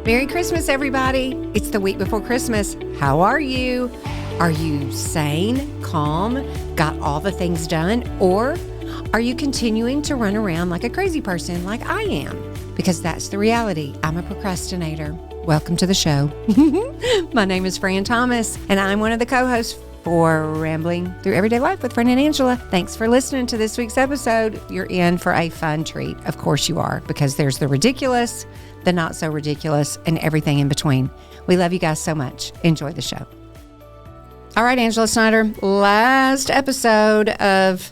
Merry Christmas, everybody. It's the week before Christmas. How are you? Are you sane, calm, got all the things done? Or are you continuing to run around like a crazy person like I am? Because that's the reality. I'm a procrastinator. Welcome to the show. My name is Fran Thomas, and I'm one of the co-hosts for Rambling Through Everyday Life with Fran and Angela. Thanks for listening to this week's episode. You're in for a fun treat. Of course you are, because there's the ridiculous, the not so ridiculous, and everything in between. We love you guys so much. Enjoy the show. All right, Angela Snyder, last episode of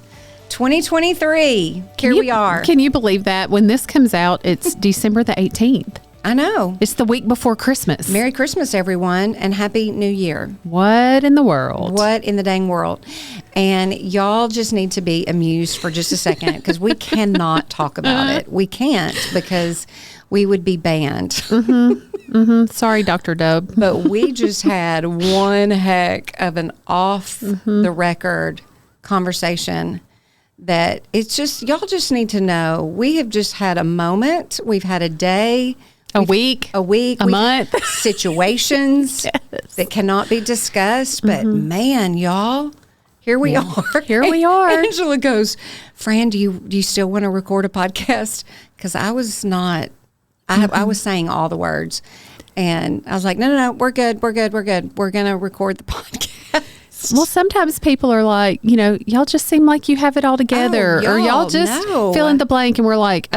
2023. Here we are. Can you believe that? When this comes out, it's December the 18th. I know. It's the week before Christmas. Merry Christmas, everyone, and Happy New Year. What in the world? What in the dang world? And y'all just need to be amused for just a second, because we cannot talk about it. We can't, because we would be banned. Sorry, Dr. Dub. But we just had one heck of an off-the-record conversation that it's just, y'all just need to know, we have just had a moment. We've had a day. A week, a month, situations that cannot be discussed. But man, y'all, here we are. Here we are. Angela goes, Fran, do you still want to record a podcast? Because I was not. I was saying all the words, and I was like, no, we're good. We're gonna record the podcast. Well, sometimes people are like, y'all just seem like you have it all together, or y'all just fill in the blank, and we're like,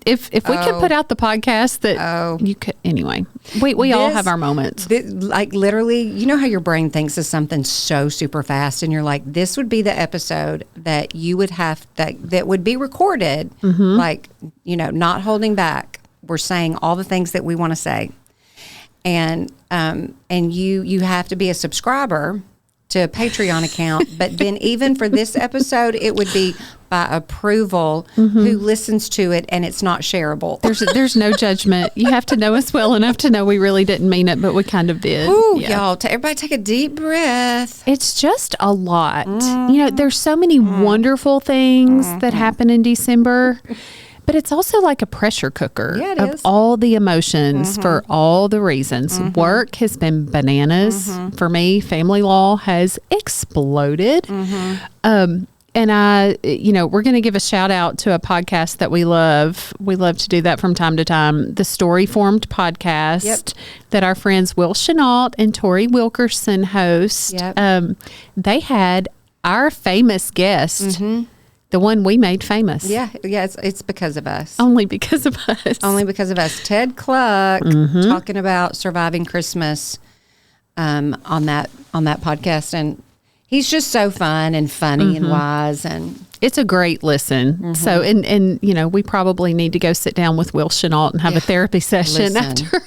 if we could put out the podcast that you could, anyway. We all have our moments. Like literally, you know how your brain thinks of something so super fast, and you're like, this would be the episode that you would have that would be recorded, like not holding back. We're saying all the things that we want to say, and you have to be a subscriber to a Patreon account. But then even for this episode, it would be by approval who listens to it, and it's not shareable. There's no judgment. You have to know us well enough to know we really didn't mean it, but we kind of did. Ooh, y'all, everybody take a deep breath. It's just a lot. There's so many wonderful things that happen in December. But it's also like a pressure cooker of all the emotions for all the reasons. Work has been bananas for me. Family law has exploded. And we're going to give a shout out to a podcast that we love. We love to do that from time to time. The Story Formed podcast that our friends Will Chenault and Tori Wilkerson host. They had our famous guest. The one we made famous. Yeah, it's because of us. Only because of us. Only because of us. Ted Cluck talking about surviving Christmas on that podcast, and he's just so fun and funny and wise, and it's a great listen. So and we probably need to go sit down with Will Chenault and have a therapy session after.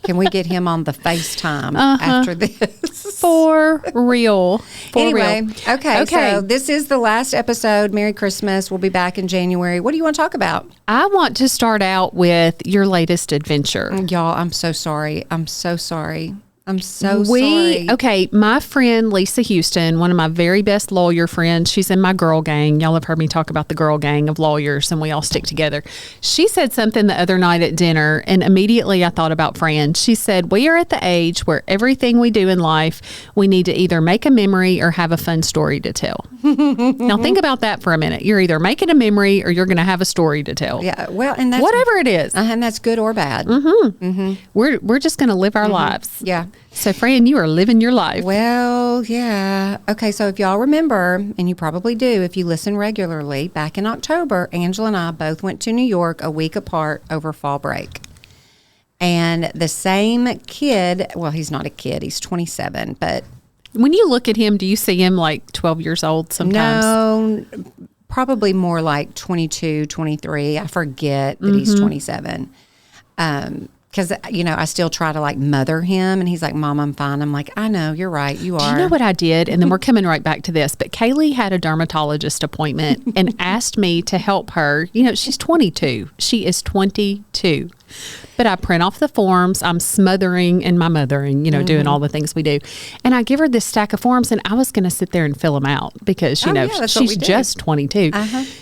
Can we get him on the FaceTime after this? For real. Anyway, okay. So this is the last episode. Merry Christmas. We'll be back in January. What do you want to talk about? I want to start out with your latest adventure. Y'all, I'm so sorry. I'm so sorry. Sorry. Okay, my friend Lisa Houston, one of my very best lawyer friends, she's in my girl gang. Y'all have heard me talk about the girl gang of lawyers, and we all stick together. She said something the other night at dinner, and immediately I thought about Fran. She said, we are at the age where everything we do in life, we need to either make a memory or have a fun story to tell. Now think about that for a minute. You're either making a memory or you're going to have a story to tell. Yeah, well, and that's whatever it is. And that's good or bad. We're just going to live our lives. Yeah. So, Fran, you are living your life. Well, yeah. Okay, so if y'all remember, and you probably do if you listen regularly, back in October, Angela and I both went to New York a week apart over fall break. And the same kid, well, he's not a kid, he's 27, but... When you look at him, do you see him like 12 years old sometimes? No, probably more like 22, 23. I forget that he's 27. Because, I still try to like mother him, and he's like, Mom, I'm fine. I'm like, I know, you're right, you are. Do you know what I did? And then we're coming right back to this, but Kaylee had a dermatologist appointment and asked me to help her. She's 22. She is 22. But I print off the forms. I'm smothering and my mothering, doing all the things we do. And I give her this stack of forms, and I was going to sit there and fill them out because, she's just 22.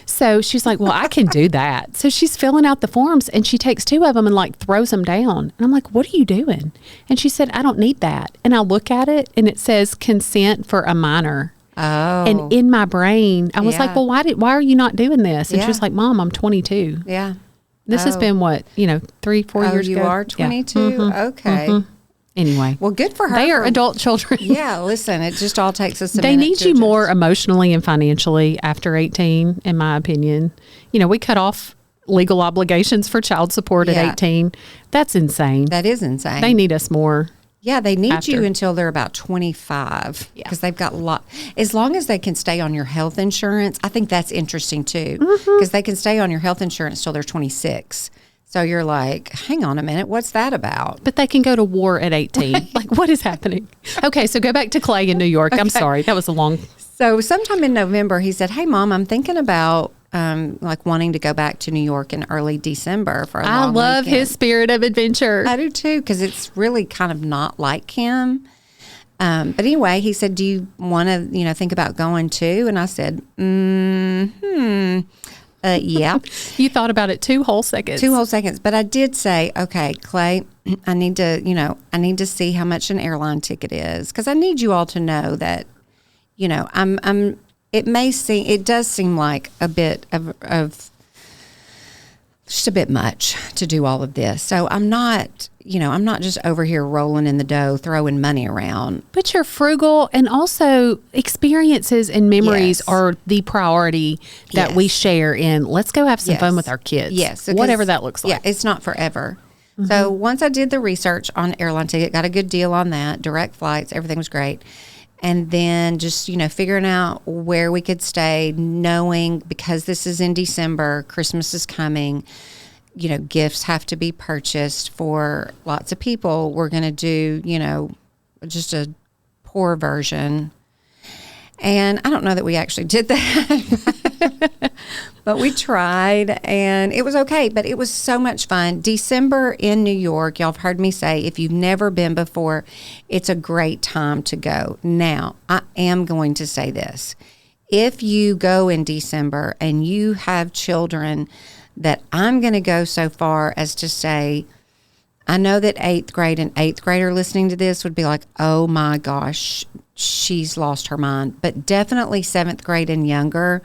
So she's like, well, I can do that. So she's filling out the forms, and she takes 2 of them and like throws them down. And I'm like, what are you doing? And she said, I don't need that. And I look at it, and it says consent for a minor. Oh. And in my brain, I was like, well, why are you not doing this? And she was like, Mom, I'm 22. Yeah. This has been 3-4 years ago. You are 22? Yeah. Okay. Anyway. Well, good for her. They are adult children. Yeah, listen, it just all takes us a They minute need you more emotionally and financially after 18, in my opinion. We cut off legal obligations for child support at 18. That's insane. That is insane. They need us more. Yeah, they need you until they're about 25 because they've got as long as they can stay on your health insurance. I think that's interesting too because they can stay on your health insurance till they're 26. So you're like, hang on a minute, what's that about? But they can go to war at 18. Right. Like, what is happening? Okay, so go back to Clay in New York. I'm sorry, that was a long. So sometime in November, he said, hey, Mom, I'm thinking about wanting to go back to New York in early December for a long weekend. I love his spirit of adventure. I do too, because it's really kind of not like him. But anyway, he said, do you want to, think about going too? And I said, yeah. You thought about it 2 whole seconds. 2 whole seconds. But I did say, okay, Clay, I need to see how much an airline ticket is, because I need you all to know that, it does seem like a bit of just a bit much to do all of this. So I'm not just over here rolling in the dough, throwing money around. But you're frugal, and also experiences and memories are the priority that we share in. Let's go have some fun with our kids. Yes. Whatever that looks like. Yeah, it's not forever. Mm-hmm. So once I did the research on airline ticket, got a good deal on that, direct flights, everything was great. And then just, figuring out where we could stay, knowing because this is in December, Christmas is coming, gifts have to be purchased for lots of people. We're going to do, just a poor version. And I don't know that we actually did that, but we tried and it was okay. But it was so much fun. December in New York, y'all have heard me say, if you've never been before, it's a great time to go. Now, I am going to say this. If you go in December and you have children, that I'm going to go so far as to say, I know that 8th grade and 8th grader listening to this would be like, oh my gosh, she's lost her mind. But definitely 7th grade and younger,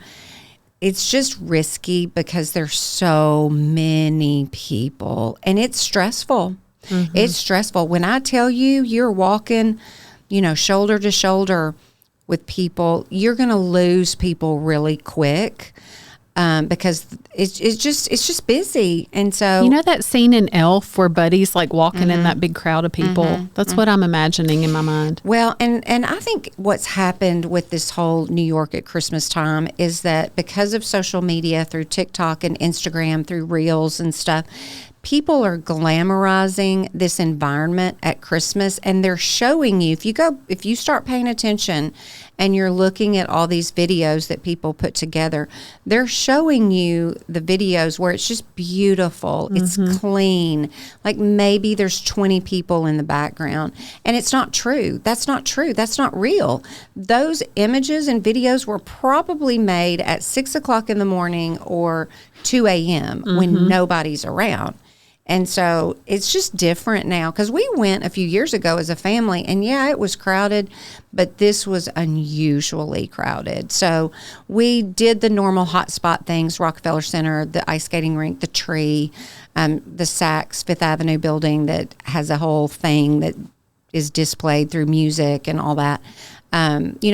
it's just risky because there's so many people and it's stressful. Mm-hmm. It's stressful. When I tell you you're walking, shoulder to shoulder with people, you're going to lose people really quick. Because it's just busy. And so, that scene in Elf where Buddy's like walking in that big crowd of people, that's what I'm imagining in my mind. Well, and I think what's happened with this whole New York at Christmas time is that because of social media, through TikTok and Instagram, through Reels and stuff, people are glamorizing this environment at Christmas, and they're showing you, if you start paying attention and you're looking at all these videos that people put together, they're showing you the videos where it's just beautiful. It's clean. Like maybe there's 20 people in the background, and it's not true. That's not true. That's not real. Those images and videos were probably made at 6 o'clock in the morning or 2 a.m. when nobody's around. And so it's just different now, because we went a few years ago as a family, and it was crowded, but this was unusually crowded. So we did the normal hotspot things, Rockefeller Center, the ice skating rink, the tree, the Saks Fifth Avenue building that has a whole thing that is displayed through music and all that.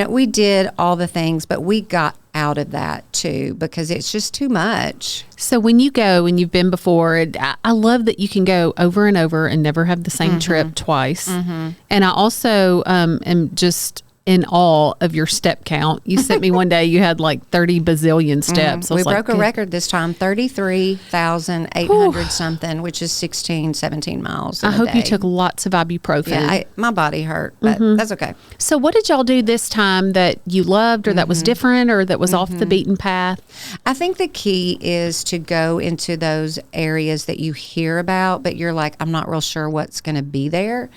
We did all the things, but we got out of that too, because it's just too much. So when you go, and you've been before, I love that you can go over and over and never have the same trip twice. And I also am just in awe of your step count. You sent me one day, you had like 30 bazillion steps. We broke a record this time, 33,800 something, which is 16, 17 miles in I a hope day. you took lots of ibuprofen. Yeah, my body hurt, but that's okay. So what did y'all do this time that you loved or that was different or that was off the beaten path? I think the key is to go into those areas that you hear about, but you're like, I'm not real sure what's going to be there.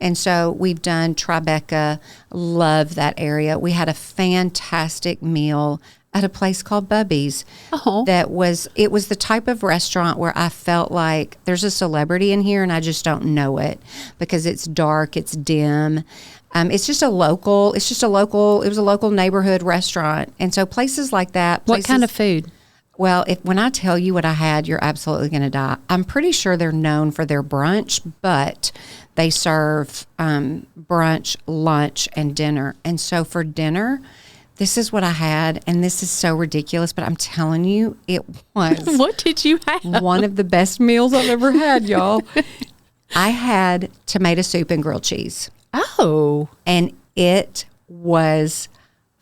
And so we've done Tribeca, love that area. We had a fantastic meal at a place called Bubby's. Oh. It was the type of restaurant where I felt like there's a celebrity in here and I just don't know it because it's dark, it's dim. It was a local neighborhood restaurant. And so places like that. What kind of food? Well, when I tell you what I had, you're absolutely going to die. I'm pretty sure they're known for their brunch, but they serve brunch, lunch, and dinner. And so for dinner, this is what I had, and this is so ridiculous, but I'm telling you, it was What did you have? one of the best meals I've ever had, y'all. I had tomato soup and grilled cheese. Oh. And it was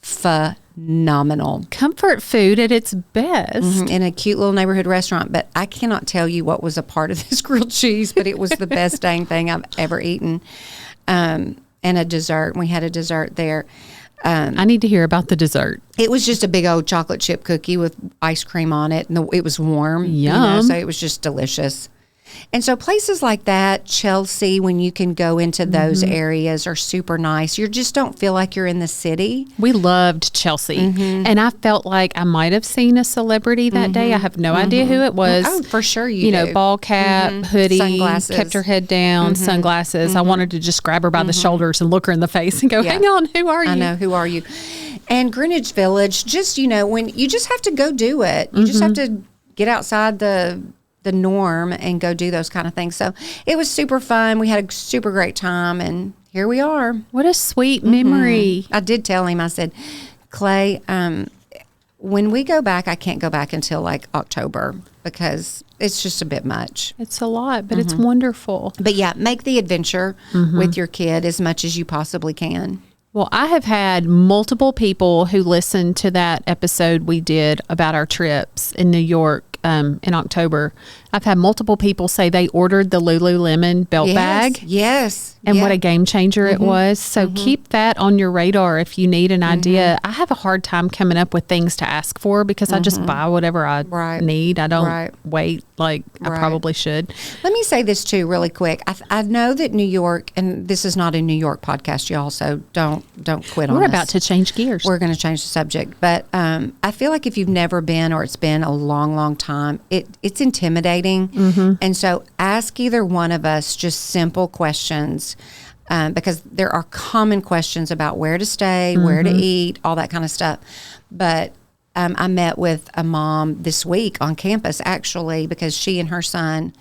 phenomenal. Comfort food at its best. In a cute little neighborhood restaurant, but I cannot tell you what was a part of this grilled cheese, but it was the best dang thing I've ever eaten. And a dessert. We had a dessert there. I need to hear about the dessert. It was just a big old chocolate chip cookie with ice cream on it, and it was warm. Yum. So it was just delicious. And so places like that, Chelsea, when you can go into those areas, are super nice. You just don't feel like you're in the city. We loved Chelsea. And I felt like I might have seen a celebrity that day. I have no idea who it was. Oh, for sure you do. know, ball cap, hoodie, Sunglasses. kept her head down, sunglasses. I wanted to just grab her by the shoulders and look her in the face and go, hang on, who are you? I know, who are you? And Greenwich Village, just, when you just have to go do it. You just have to get outside the norm and go do those kind of things. So it was super fun. We had a super great time, and here we are. What a sweet memory. I did tell him, I said, Clay, when we go back, I can't go back until like October because it's just a bit much. It's a lot, but it's wonderful. But yeah, make the adventure with your kid as much as you possibly can. Well, I have had multiple people who listened to that episode we did about our trips in New York in October. I've had multiple people say they ordered the Lululemon belt bag. Yes. And what a game changer it was. So keep that on your radar if you need an idea. I have a hard time coming up with things to ask for because I just buy whatever I need. I don't wait like I probably should. Let me say this too really quick. I know that New York, and this is not a New York podcast, y'all, so don't quit on us. We're about to change gears. We're going to change the subject. But I feel like if you've never been or it's been a long, long time, it's intimidating. And so ask either one of us just simple questions because there are common questions about where to stay, where to eat, all that kind of stuff. But I met with a mom this week on campus, actually, because she and her son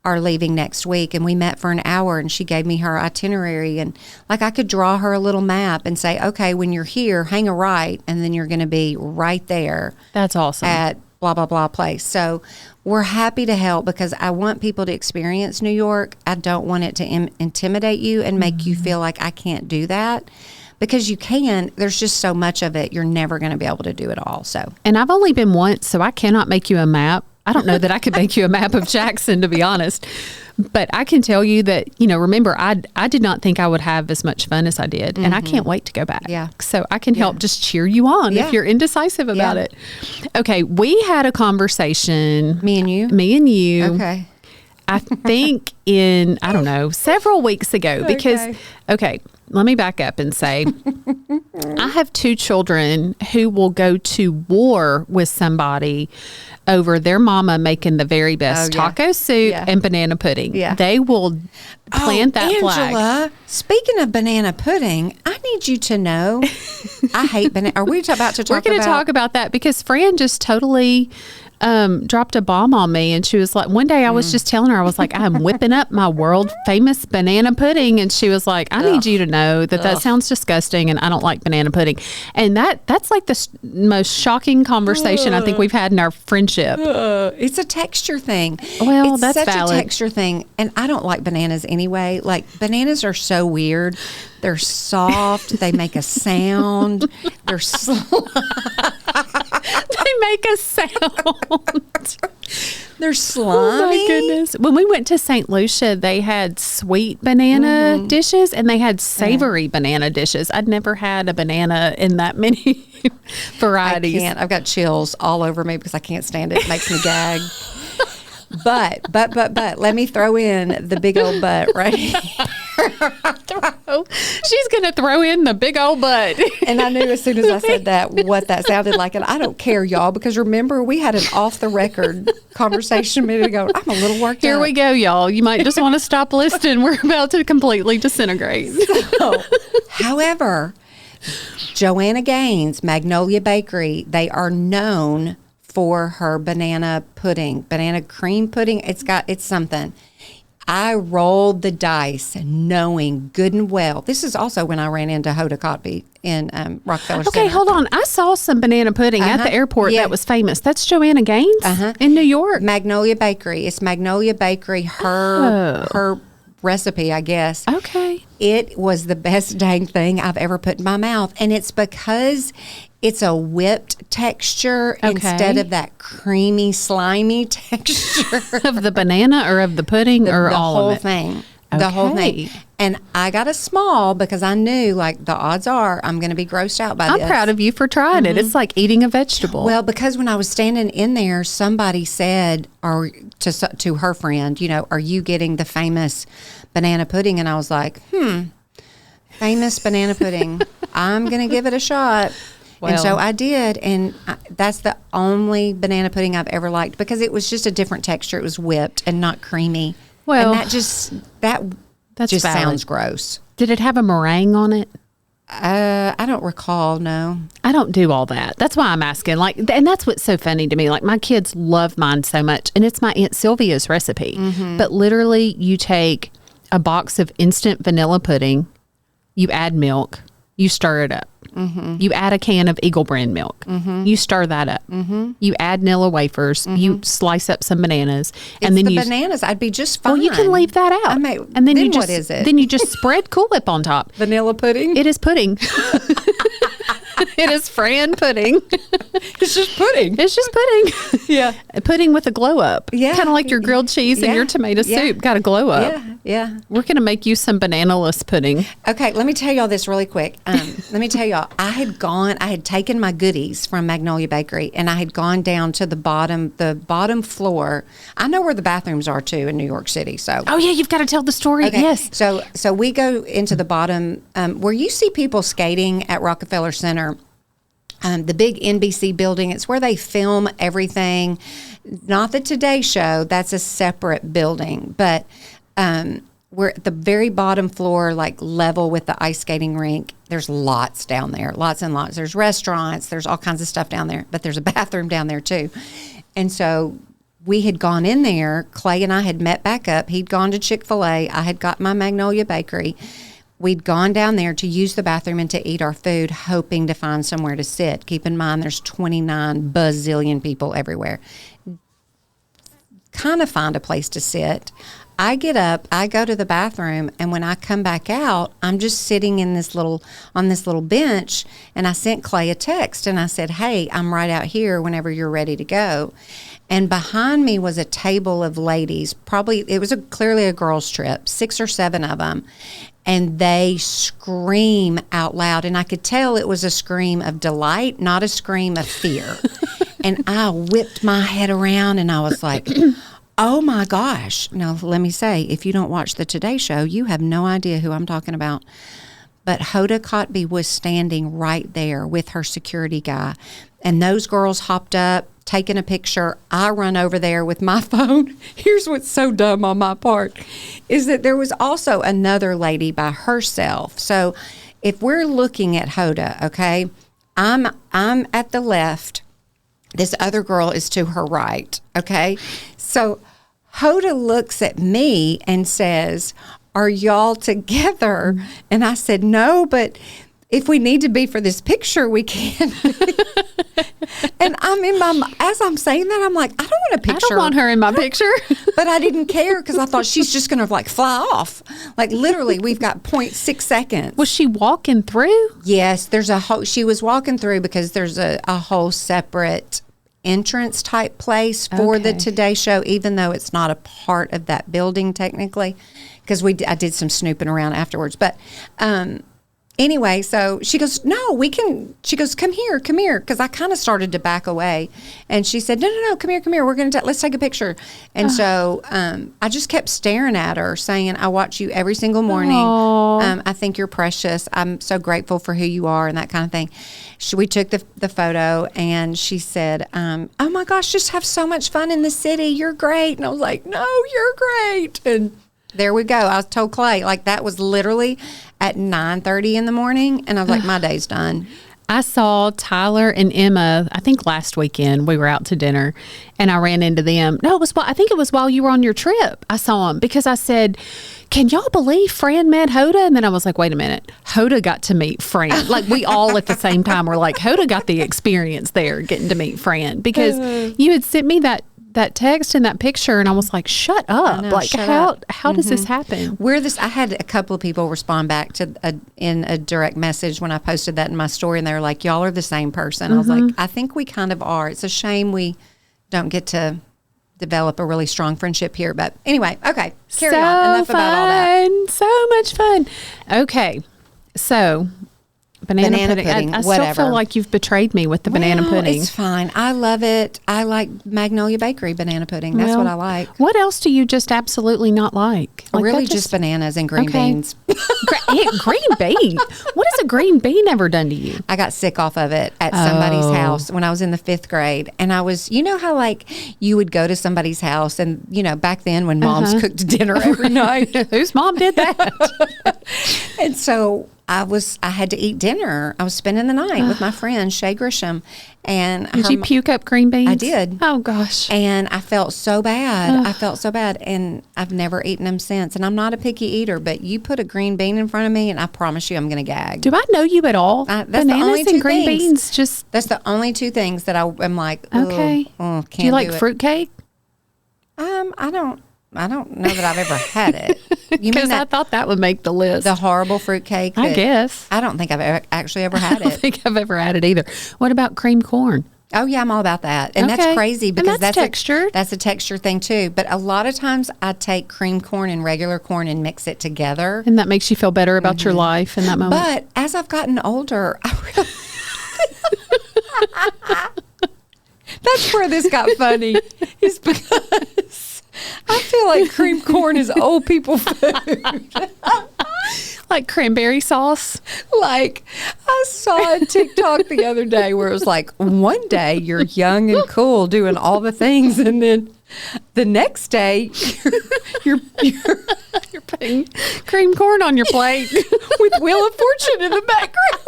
are leaving next week, and we met for an hour, and she gave me her itinerary, and like I could draw her a little map and say, okay, when you're here, hang a right, and then you're going to be right there. That's awesome. At blah, blah, blah place. So we're happy to help because I want people to experience New York. I don't want it to intimidate you and make you feel like I can't do that. Because you can, there's just so much of it, you're never going to be able to do it all. So, and I've only been once, so I cannot make you a map. I don't know that I could make you a map of Jackson, to be honest. But I can tell you that, remember, I did not think I would have as much fun as I did. And I can't wait to go back. Yeah. So I can help just cheer you on if you're indecisive about it. Okay. We had a conversation. Me and you? Okay. I think several weeks ago because, let me back up and say, I have 2 children who will go to war with somebody over their mama making the very best taco soup and banana pudding. Yeah. They will plant that flag. Angela, speaking of banana pudding, I need you to know, I hate banana. Are we about to talk about? We're going to talk about that because Fran just totally dropped a bomb on me, and she was like, one day I was just telling her, I was like, I'm whipping up my world famous banana pudding, and she was like, I need you to know that sounds disgusting, and I don't like banana pudding. And that's like the most shocking conversation I think we've had in our friendship. It's a texture thing. Well, it's that's such valid. a texture thing, and I don't like bananas anyway. Like, bananas are so weird. They're soft. They make a sound. They're They make a sound. They're slimy. Oh my goodness. When we went to St. Lucia, they had sweet banana dishes and they had savory banana dishes. I'd never had a banana in that many varieties. I can't. I've got chills all over me because I can't stand it. It makes me gag. But, let me throw in the big old butt right here. She's going to throw in the big old butt. And I knew as soon as I said that what that sounded like. And I don't care, y'all, because remember, we had an off-the-record conversation a minute ago. I'm a little worked Here up. we go, y'all. You might just want to stop listening. We're about to completely disintegrate. So, however, Joanna Gaines, Magnolia Bakery, they are known for her banana cream pudding. It's something. I rolled the dice knowing good and well. This is also when I ran into Hoda Kotb in Rockefeller Center. Okay, hold on. I saw some banana pudding at the airport that was famous. That's Joanna Gaines in New York. Magnolia Bakery. It's Magnolia Bakery. Her recipe, I guess. Okay. It was the best dang thing I've ever put in my mouth. And it's because it's a whipped texture instead of that creamy, slimy texture. Of the banana or of the pudding or all of it? The whole thing. And I got a small because I knew, like, the odds are I'm going to be grossed out by this. I'm proud of you for trying it. It's like eating a vegetable. Well, because when I was standing in there, somebody said, or to her friend, are you getting the famous banana pudding? And I was like, famous banana pudding. I'm going to give it a shot. Well, and so I did, and that's the only banana pudding I've ever liked because it was just a different texture. It was whipped and not creamy. Well, and that just sounds gross. Did it have a meringue on it? I don't recall, no. I don't do all that. That's why I'm asking. Like, and that's what's so funny to me. Like, my kids love mine so much, and it's my Aunt Sylvia's recipe. But literally, you take a box of instant vanilla pudding, you add milk, you stir it up. You add a can of Eagle brand milk. You stir that up. You add Nilla wafers. You slice up some bananas, and then bananas. I'd be just fine. Well, you can leave that out, and then what is it? Then you just spread Cool Whip on top. Vanilla pudding. It is pudding. It is Fran pudding. It's just pudding. It's just pudding. Yeah. Pudding with a glow up. Yeah. Kind of like your grilled cheese and your tomato soup. Got a glow up. Yeah. We're going to make you some banana-less pudding. Okay, let me tell y'all this really quick. Let me tell y'all, I had taken my goodies from Magnolia Bakery and I had gone down to the bottom floor. I know where the bathrooms are too in New York City. So. Oh yeah, you've got to tell the story. Okay. Yes. So we go into the bottom where you see people skating at Rockefeller Center. The big NBC building, it's where they film everything. Not the Today Show, that's a separate building. But we're at the very bottom floor, like level with the ice skating rink. There's lots down there, lots and lots. There's restaurants, there's all kinds of stuff down there. But there's a bathroom down there too. And so we had gone in there. Clay and I had met back up. He'd gone to Chick-fil-A. I had got my Magnolia Bakery. We'd gone down there to use the bathroom and to eat our food, hoping to find somewhere to sit. Keep in mind, there's 29 bazillion people everywhere. Kind of find a place to sit. I get up, I go to the bathroom, and when I come back out, I'm just sitting on this little bench, and I sent Clay a text, and I said, hey, I'm right out here whenever you're ready to go. And behind me was a table of ladies. Probably, it was clearly a girls' trip, 6 or 7 of them. And they scream out loud. And I could tell it was a scream of delight, not a scream of fear. And I whipped my head around and I was like, oh my gosh. Now, let me say, if you don't watch the Today Show, you have no idea who I'm talking about. But Hoda Kotb was standing right there with her security guy. And those girls hopped up, taking a picture. I run over there with my phone. Here's what's so dumb on my part, is that there was also another lady by herself. So if we're looking at Hoda, okay, I'm at the left, This other girl is to her right. Okay. So Hoda looks at me and says, "Are y'all together?" And I said, "No, but if we need to be for this picture, we can." And as I'm saying that, I'm like, I don't want a picture. I don't want her in my picture. But I didn't care because I thought she's just going to like fly off. Like literally, we've got 0.6 seconds. Was she walking through? Yes, she was walking through because there's a whole separate entrance type place for the Today Show, even though it's not a part of that building technically, because I did some snooping around afterwards. But anyway, so she goes, "No, we can." She goes, come here," because I kind of started to back away, and she said, "No, come here. We're going to let's take a picture." And so I just kept staring at her, saying, "I watch you every single morning. I think you're precious. I'm so grateful for who you are," and that kind of thing. We took the photo, and she said, "Oh my gosh, just have so much fun in the city. You're great." And I was like, "No, you're great." And there we go. I told Clay, like that was literally at 9:30 in the morning, and I was like, my day's done. I saw Tyler and Emma, I think last weekend, we were out to dinner, and I ran into them. No, I think it was while you were on your trip. I saw them because I said, "Can y'all believe Fran met Hoda?" And then I was like, wait a minute. Hoda got to meet Fran. Like we all at the same time were like, Hoda got the experience there getting to meet Fran, because you had sent me that text and that picture, and I was like, shut up. How does this happen? I had a couple of people respond back to in a direct message when I posted that in my story, and they were like, "Y'all are the same person." I was like, I think we kind of are. It's a shame we don't get to develop a really strong friendship here. But anyway, okay, carry on. Enough about all that. So much fun. Okay, so banana pudding. I still feel like you've betrayed me with the banana pudding. It's fine. I love it. I like Magnolia Bakery banana pudding. That's what I like. What else do you just absolutely not like? Really just bananas and green beans. Green bean? What has a green bean ever done to you? I got sick off of it at somebody's house when I was in the 5th grade. And I was, you know how like you would go to somebody's house, and you know, back then when moms cooked dinner every night. Whose mom did that? And so I had to eat dinner. I was spending the night with my friend Shay Grisham, and did you puke up green beans? I did. Oh gosh! And I felt so bad. And I've never eaten them since. And I'm not a picky eater, but you put a green bean in front of me, and I promise you, I'm going to gag. Do I know you at all? That's Bananas the only two and green things. beans. That's the only two things that I'm like. Okay. Can't do you like fruitcake? I don't know that I've ever had it. Because I thought that would make the list. The horrible fruitcake. I guess. I don't think I've actually ever had it. I don't think I've ever had it either. What about cream corn? Oh, yeah, I'm all about that. And that's crazy because that's textured. That's a texture thing, too. But a lot of times I take cream corn and regular corn and mix it together. And that makes you feel better about your life in that moment. But as I've gotten older, that's where this got funny. Is because I feel like cream corn is old people food. Like cranberry sauce. Like I saw a TikTok the other day where it was like, one day you're young and cool doing all the things, and then the next day you're putting cream corn on your plate with Wheel of Fortune in the background.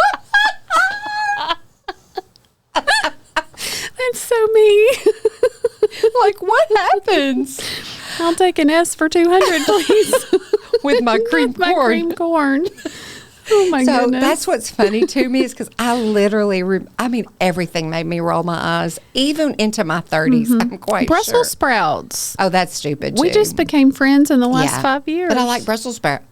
That's so me. Like, what happens? I'll take an S for 200, please. With my cream corn. My cream corn. Oh, my goodness. So that's what's funny to me is because I literally, everything made me roll my eyes, even into my 30s, I'm quite Brussels sure. sprouts. Oh, that's stupid, too. We just became friends in the last 5 years. But I like Brussels sprouts.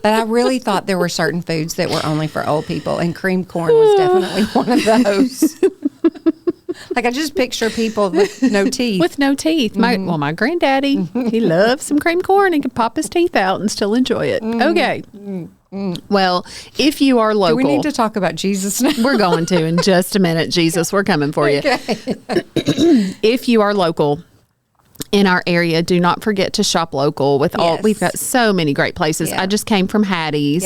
But I really thought there were certain foods that were only for old people, and cream corn was definitely one of those. Like, I just picture people with no teeth. With no teeth. My granddaddy, he loves some cream corn and can pop his teeth out and still enjoy it. Okay. Well, if you are local. Do we need to talk about Jesus now? We're going to in just a minute. Jesus, we're coming for you. Okay. If you are local, in our area, do not forget to shop local with all. We've got so many great places. I just came from Hattie's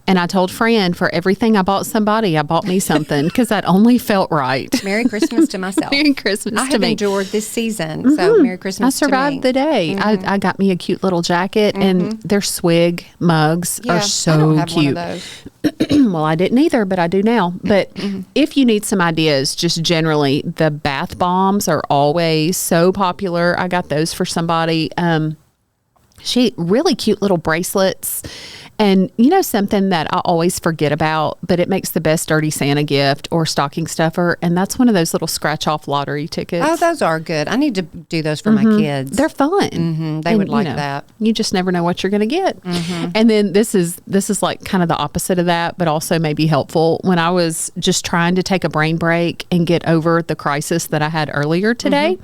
and I told Fran, for everything I bought somebody, I bought me something because that only felt right. Merry Christmas to myself. Merry Christmas to me. I have enjoyed this season, so Merry Christmas to me. I survived the day. I got me a cute little jacket and their swig mugs are so I don't have cute. One of those. Well, I didn't either, but I do now. But if you need some ideas, just generally, the bath bombs are always so popular. I got those for somebody. She really cute little bracelets. And something that I always forget about, but it makes the best dirty Santa gift or stocking stuffer. And that's one of those little scratch off lottery tickets. Oh, those are good. I need to do those for my kids. They're fun. They would like that. You just never know what you're going to get. And then this is like kind of the opposite of that, but also maybe helpful. When I was just trying to take a brain break and get over the crisis that I had earlier today,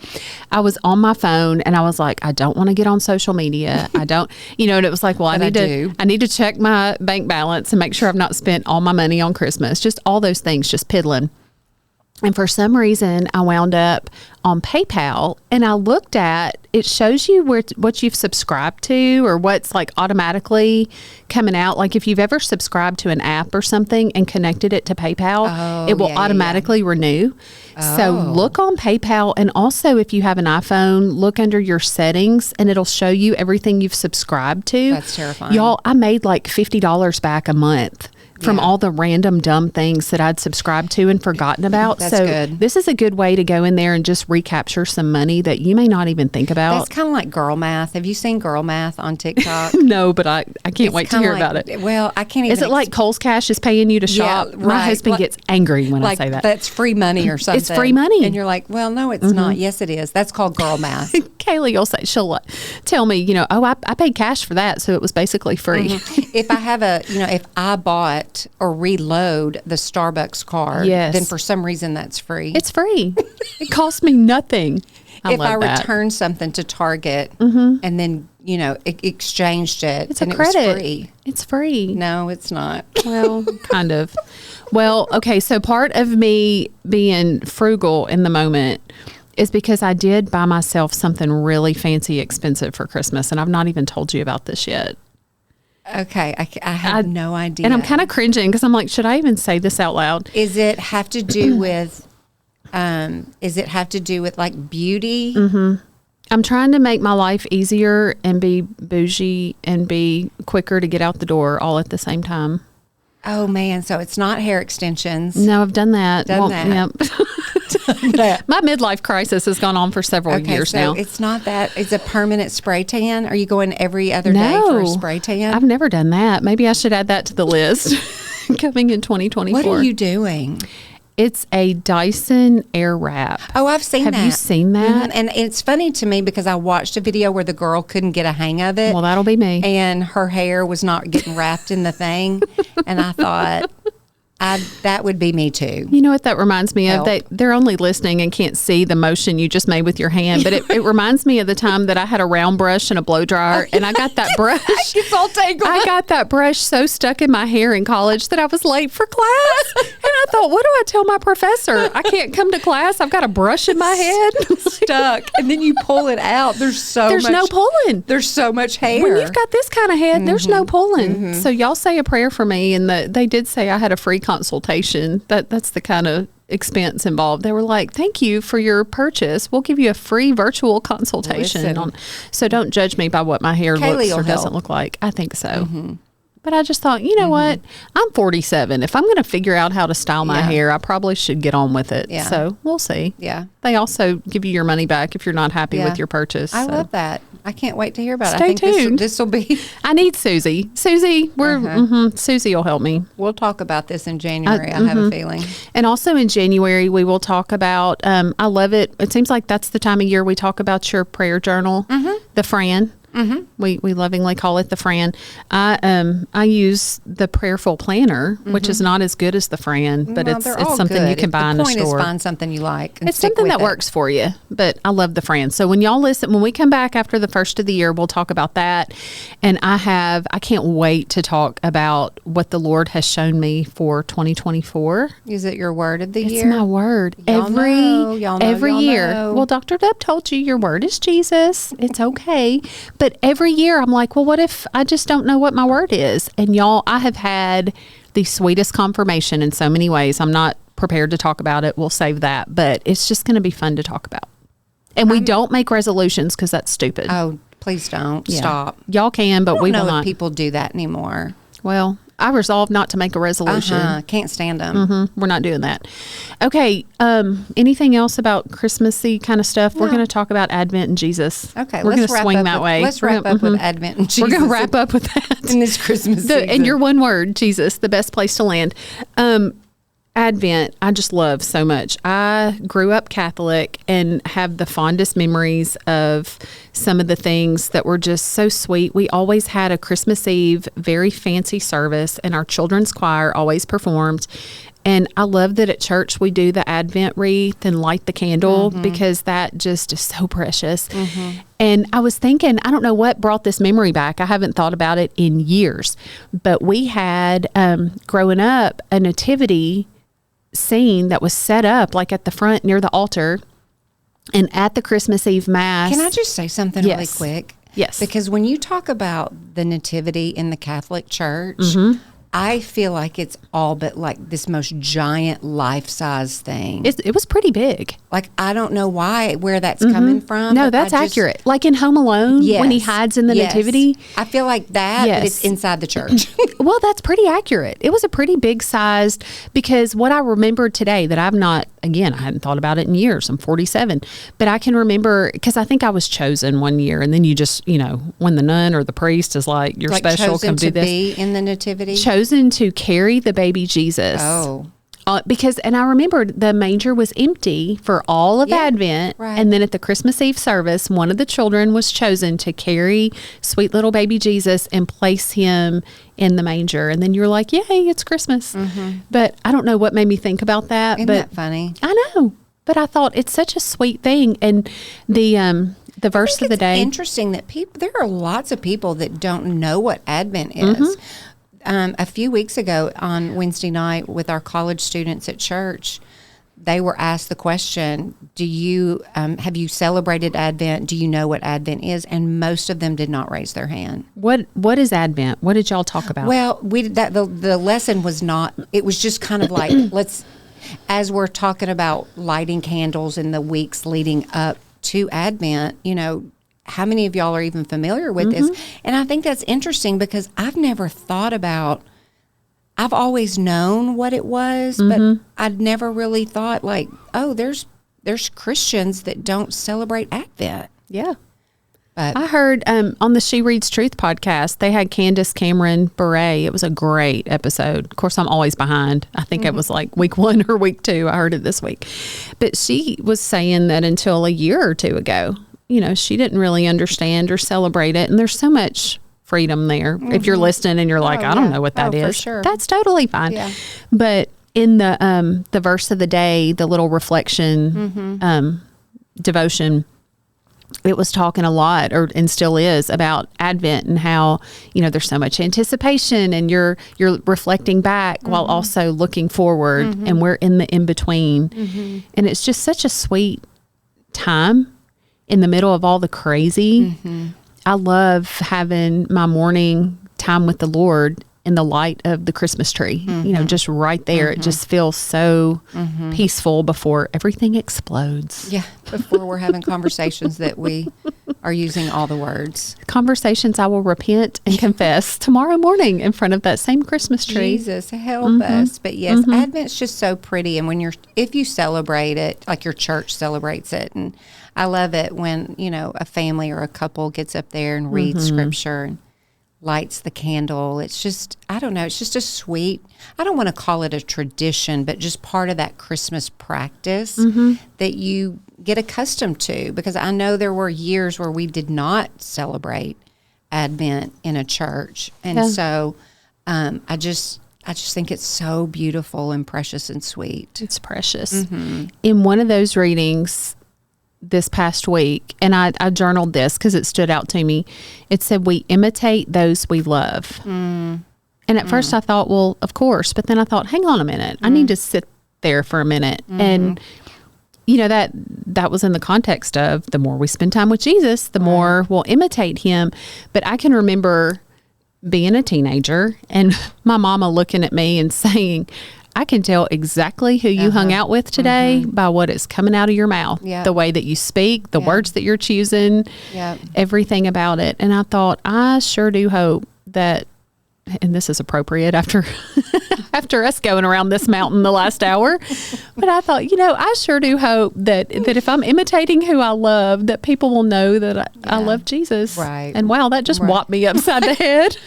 I was on my phone and I was like, I don't want to get on social media. I don't, and it was like, well, I need to check my bank balance and make sure I've not spent all my money on Christmas. Just all those things, just piddling. And for some reason, I wound up on PayPal and I looked at, it shows you what you've subscribed to or what's like automatically coming out. Like if you've ever subscribed to an app or something and connected it to PayPal, it will automatically renew. So look on PayPal. And also if you have an iPhone, look under your settings and it'll show you everything you've subscribed to. That's terrifying. Y'all, I made like $50 back a month from all the random dumb things that I'd subscribed to and forgotten about. That's good. This is a good way to go in there and just recapture some money that you may not even think about. That's kind of like girl math. Have you seen girl math on TikTok? No, but I can't wait to hear about it. Well, I can't even. Is it like Kohl's Cash is paying you to shop? Yeah, My husband gets angry when I say that. That's free money or something. It's free money. And you're like, well, no, it's not. Yes, it is. That's called girl math. Kaylee will say, she'll tell me, I paid cash for that, so it was basically free. If I have if I bought or reload the Starbucks card, then for some reason that's free. It's free. It costs me nothing. If I returned something to Target and then, exchanged it, it's a credit. It was free. It's free. No, it's not. Well, kind of. Well, okay, so part of me being frugal in the moment is because I did buy myself something really fancy, expensive for Christmas, and I've not even told you about this yet. Okay, I have no idea. And I'm kind of cringing because I'm like, should I even say this out loud? Is it have to do with like beauty? I'm trying to make my life easier and be bougie and be quicker to get out the door all at the same time. Oh man, so it's not hair extensions. No, I've done that. Yep. My midlife crisis has gone on for several years now. It's not that. It's a permanent spray tan. Are you going every other day for a spray tan? I've never done that. Maybe I should add that to the list coming in 2024. What are you doing? It's a Dyson Air Wrap. Oh, I've seen that. Have you seen that? And it's funny to me because I watched a video where the girl couldn't get a hang of it. Well, that'll be me. And her hair was not getting wrapped in the thing. And I thought, that would be me too. You know what that reminds me of? They're only listening and can't see the motion you just made with your hand, but it reminds me of the time that I had a round brush and a blow dryer, and I got that brush. It's all tangled. I got that brush so stuck in my hair in college that I was late for class. And I thought, what do I tell my professor? I can't come to class. I've got a brush in my head. Stuck. And then you pull it out. There's no pulling. There's so much hair. When you've got this kind of head, there's no pulling. So y'all say a prayer for me. And they did say I had a free consultation. That's the kind of expense involved. They were like, thank you for your purchase. We'll give you a free virtual consultation. So don't judge me by what my hair looks or doesn't look like. I think so. But I just thought, you know what? I'm 47. If I'm going to figure out how to style my hair, I probably should get on with it. Yeah. So we'll see. Yeah. They also give you your money back if you're not happy with your purchase. I love that. I can't wait to hear about it. I think tuned. This will be. I need Susie. Susie will help me. We'll talk about this in January. I have a feeling. And also in January, we will talk about, I love it. It seems like that's the time of year we talk about your prayer journal, the Fran. We lovingly call it the Fran. I use the Prayerful Planner, which is not as good as the Fran, but it's something you can buy in the store. The point is find something you like. And it's something that works for you, but I love the Fran. So when y'all listen, when we come back after the first of the year, we'll talk about that. And I can't wait to talk about what the Lord has shown me for 2024. Is it your word of the year? It's my word. Every year. Well, Dr. Dub told you your word is Jesus. It's okay. But every year I'm like, well, what if I just don't know what my word is? And y'all, I have had the sweetest confirmation in so many ways. I'm not prepared to talk about it. We'll save that. But it's just going to be fun to talk about. And we don't make resolutions because that's stupid. Oh, please don't. Yeah. Stop. Y'all can, but we will not. I don't know if people do that anymore. Well, I resolved not to make a resolution. Can't stand them. We're not doing that. Okay. Anything else about Christmassy kind of stuff? No. We're going to talk about Advent and Jesus. Okay. We're going to swing that way. Let's wrap up with Advent and Jesus. We're going to wrap up with that. In this Christmas season. And your one word, Jesus, the best place to land. Advent, I just love so much. I grew up Catholic and have the fondest memories of some of the things that were just so sweet. We always had a Christmas Eve, very fancy service, and our children's choir always performed. And I love that at church we do the Advent wreath and light the candle because that just is so precious. And I was thinking, I don't know what brought this memory back. I haven't thought about it in years. But we had, growing up, a nativity scene that was set up like at the front near the altar, and at the Christmas Eve Mass. Can I just say something really quick? Yes. Because when you talk about the nativity in the Catholic Church, I feel like it's all but like this most giant life-size thing. It was pretty big. Like, I don't know where that's coming from. No, that's accurate. Like in Home Alone, when he hides in the nativity. I feel like that, but it's inside the church. Well, that's pretty accurate. It was a pretty big sized, because what I remembered today that I've not, again, I hadn't thought about it in years. I'm 47. But I can remember, because I think I was chosen one year, and then you just, when the nun or the priest is like, you're like special, come do this. Be in the nativity? Chosen to carry the baby Jesus. Oh. And I remembered the manger was empty for all of Advent. Right. And then at the Christmas Eve service, one of the children was chosen to carry sweet little baby Jesus and place him in the manger. And then you're like, yay, it's Christmas. But I don't know what made me think about that. Isn't that funny? I know. But I thought it's such a sweet thing. And the verse of the day. It's interesting that there are lots of people that don't know what Advent is. A few weeks ago on Wednesday night with our college students at church, they were asked the question, do you have you celebrated Advent? Do you know what Advent is? And most of them did not raise their hand. What is Advent? What did y'all talk about? Well, the lesson was not, it was just kind of like, as we're talking about lighting candles in the weeks leading up to Advent, how many of y'all are even familiar with this? And I think that's interesting because I've never thought about, I've always known what it was, but I'd never really thought like, oh, there's Christians that don't celebrate Advent. Yeah. But I heard on the She Reads Truth podcast, they had Candace Cameron Bure. It was a great episode. Of course, I'm always behind. I think it was like week 1 or week 2. I heard it this week. But she was saying that until a year or two ago, she didn't really understand or celebrate it. And there's so much freedom there. If you're listening and you're like, I don't know what that is. For sure. That's totally fine. Yeah. But in the verse of the day, the little reflection devotion, it was talking a lot, and still is, about Advent and how, there's so much anticipation and you're reflecting back while also looking forward, and we're in the in-between. And it's just such a sweet time in the middle of all the crazy. I love having my morning time with the Lord in the light of the Christmas tree, just right there. It just feels so peaceful before everything explodes. Yeah, before we're having conversations that we are using all the words. Conversations I will repent and confess tomorrow morning in front of that same Christmas tree. Jesus, help us. But yes, Advent's just so pretty. And if you celebrate it, like your church celebrates it, and I love it when, a family or a couple gets up there and reads scripture. And lights the candle. It's just, I don't know, it's just a sweet, I don't want to call it a tradition, but just part of that Christmas practice that you get accustomed to. Because I know there were years where we did not celebrate Advent in a church. And so I just think it's so beautiful and precious and sweet. It's precious. In one of those readings this past week, and I journaled this because it stood out to me. It said, we imitate those we love. And at first I thought, well, of course. But then I thought, hang on a minute. I need to sit there for a minute. And, you know, that was in the context of the more we spend time with Jesus, the more we'll imitate him. But I can remember being a teenager and my mama looking at me and saying, I can tell exactly who you hung out with today by what is coming out of your mouth, the way that you speak, the words that you're choosing, everything about it. And I thought, I sure do hope that, and this is appropriate after after us going around this mountain the last hour, but I thought, you know, I sure do hope that if I'm imitating who I love, that people will know that I love Jesus. Right. And wow, that just whopped me upside the head.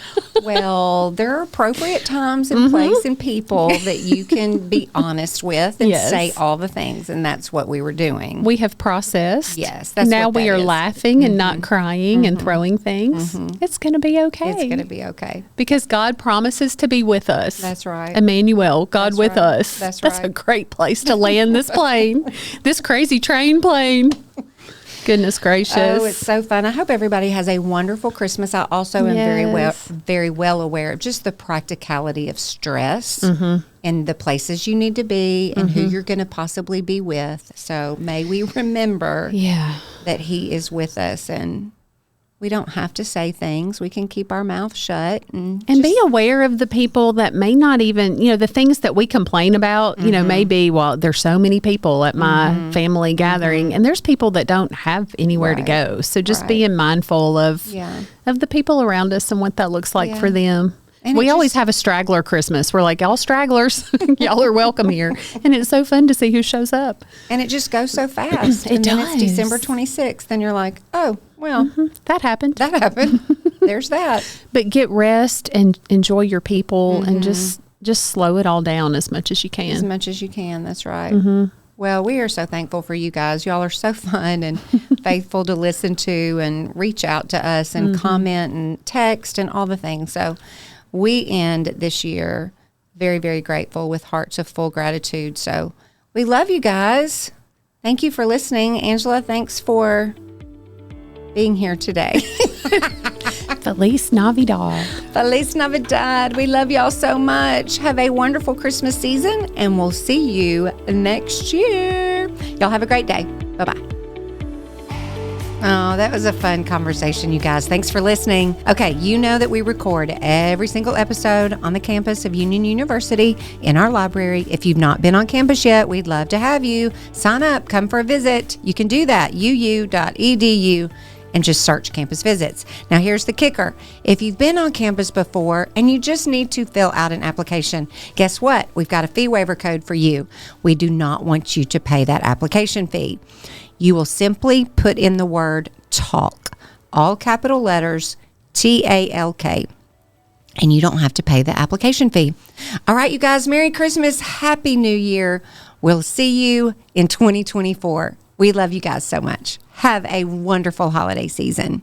Well, there are appropriate times and place and people that you can be honest with and say all the things, and that's what we were doing. We have processed. Yes, that's now what that we are is. Laughing and not crying and throwing things. It's going to be okay. It's going to be okay. Because God promises to be with us. That's right. Emmanuel, God That's with right. us. That's That's a right. great place to land this plane, this crazy train plane. Goodness gracious. Oh, it's so fun. I hope everybody has a wonderful Christmas. I also am very well aware of just the practicality of stress and the places you need to be and who you're going to possibly be with. So may we remember that he is with us, and we don't have to say things. We can keep our mouth shut. And be aware of the people that may not even, you know, the things that we complain about, you know, maybe, well, there's so many people at my family gathering, and there's people that don't have anywhere to go. So just being mindful of the people around us and what that looks like for them. And we always have a straggler Christmas. We're like, y'all stragglers, y'all are welcome here. And it's so fun to see who shows up. And it just goes so fast. It does. Then it's December 26th, and you're like, oh, well. That happened. There's that. But get rest and enjoy your people and just slow it all down as much as you can. As much as you can. That's right. Well, we are so thankful for you guys. Y'all are so fun and faithful to listen to and reach out to us and comment and text and all the things. So we end this year very, very grateful with hearts of full gratitude. So we love you guys. Thank you for listening. Angela, thanks for being here today. Feliz Navidad. Feliz Navidad. We love y'all so much. Have a wonderful Christmas season, and we'll see you next year. Y'all have a great day. Bye-bye. Oh, that was a fun conversation, you guys. Thanks for listening. Okay, you know that we record every single episode on the campus of Union University in our library. If you've not been on campus yet, we'd love to have you. Sign up, come for a visit. You can do that, uu.edu, and just search Campus Visits. Now, here's the kicker. If you've been on campus before and you just need to fill out an application, guess what? We've got a fee waiver code for you. We do not want you to pay that application fee. You will simply put in the word TALK, all capital letters, TALK, and you don't have to pay the application fee. All right, you guys, Merry Christmas, Happy New Year. We'll see you in 2024. We love you guys so much. Have a wonderful holiday season.